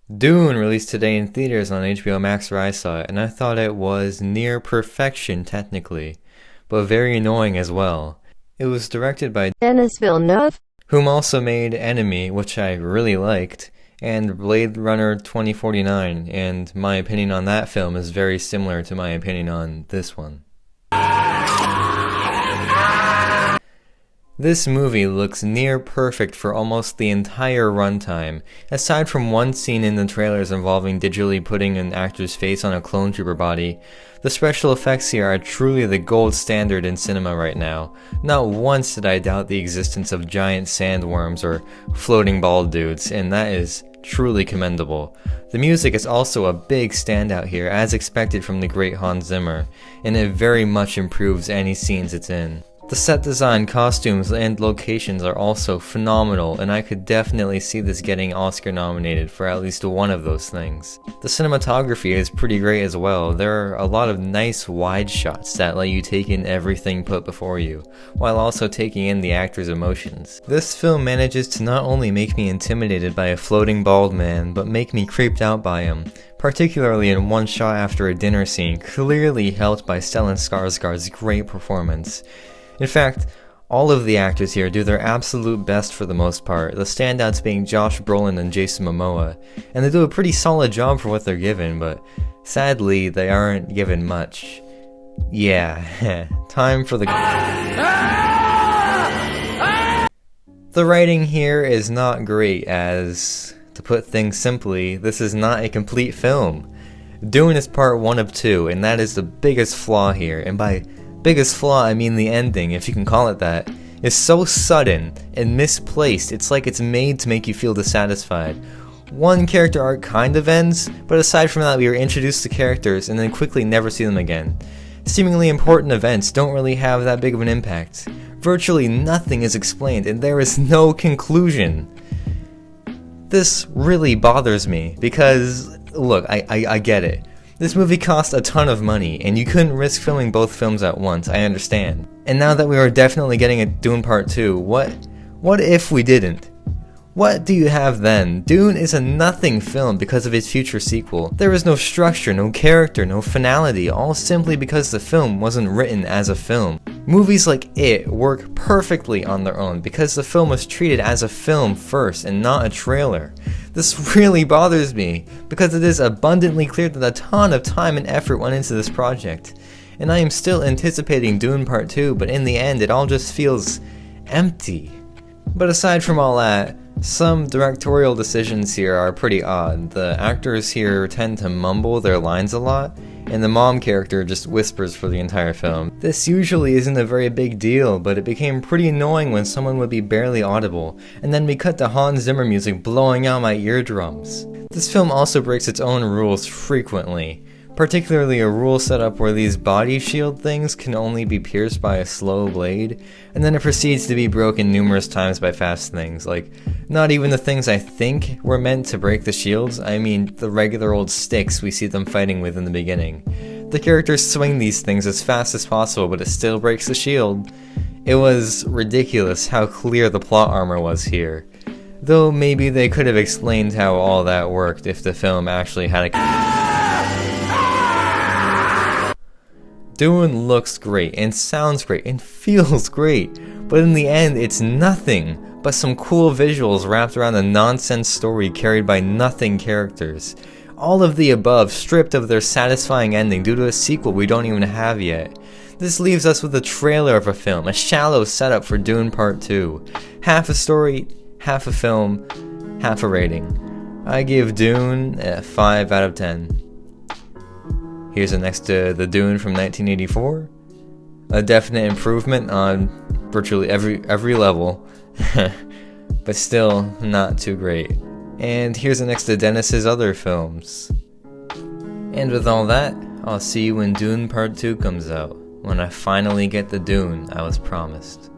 Dune released today in theaters on HBO MAX where I saw it, and I thought it was near perfection technically, but very annoying as well. It was directed by Denis Villeneuve, whom also made Enemy, which I really liked, and Blade Runner 2049, and my opinion on that film is very similar to my opinion on this one. This movie looks near perfect for almost the entire runtime, aside from one scene in the trailers involving digitally putting an actor's face on a clone trooper body. The special effects here are truly the gold standard in cinema right now. Not once did I doubt the existence of giant sandworms or floating bald dudes, and that is truly commendable. The music is also a big standout here, as expected from the great Hans Zimmer, and it very much improves any scenes it's in. The set design, costumes, and locations are also phenomenal, and I could definitely see this getting Oscar nominated for at least one of those things. The cinematography is pretty great as well. There are a lot of nice wide shots that let you take in everything put before you, while also taking in the actors' emotions. This film manages to not only make me intimidated by a floating bald man, but make me creeped out by him, particularly in one shot after a dinner scene, clearly helped by Stellan Skarsgård's great performance. In fact, all of the actors here do their absolute best for the most part, the standouts being Josh Brolin and Jason Momoa, and they do a pretty solid job for what they're given, but sadly, they aren't given much. Yeah, time for the... The writing here is not great, as, to put things simply, this is not a complete film. Dune is part 1 of 2, and that is the biggest flaw here, and by biggest flaw, I mean the ending, if you can call it that, is so sudden and misplaced. It's like it's made to make you feel dissatisfied. One character arc kind of ends, but aside from that we are introduced to characters and then quickly never see them again. Seemingly important events don't really have that big of an impact. Virtually nothing is explained and there is no conclusion. This really bothers me because, look, I get it. This movie cost a ton of money, and you couldn't risk filming both films at once, I understand. And now that we are definitely getting a Dune Part 2, what if we didn't? What do you have then? Dune is a nothing film because of its future sequel. There is no structure, no character, no finality, all simply because the film wasn't written as a film. Movies like it work perfectly on their own because the film was treated as a film first and not a trailer. This really bothers me because it is abundantly clear that a ton of time and effort went into this project. And I am still anticipating Dune Part 2, but in the end it all just feels empty. But aside from all that, some directorial decisions here are pretty odd. The actors here tend to mumble their lines a lot, and the mom character just whispers for the entire film. This usually isn't a very big deal, but it became pretty annoying when someone would be barely audible, and then we cut to Hans Zimmer music blowing out my eardrums. This film also breaks its own rules frequently, particularly a rule set up where these body shield things can only be pierced by a slow blade, and then it proceeds to be broken numerous times by fast things, like not even the things I think were meant to break the shields, I mean the regular old sticks we see them fighting with in the beginning. The characters swing these things as fast as possible, but it still breaks the shield. It was ridiculous how clear the plot armor was here. Though maybe they could have explained how all that worked if the film actually had a... Dune looks great, and sounds great, and feels great, but in the end it's nothing but some cool visuals wrapped around a nonsense story carried by nothing characters. All of the above stripped of their satisfying ending due to a sequel we don't even have yet. This leaves us with a trailer of a film, a shallow setup for Dune Part 2. Half a story, half a film, half a rating. I give Dune a 5 out of 10. Here's it next to the Dune from 1984. A definite improvement on virtually every level, but still not too great. And here's it next to Denis's other films. And with all that, I'll see you when Dune Part 2 comes out, when I finally get the Dune I was promised.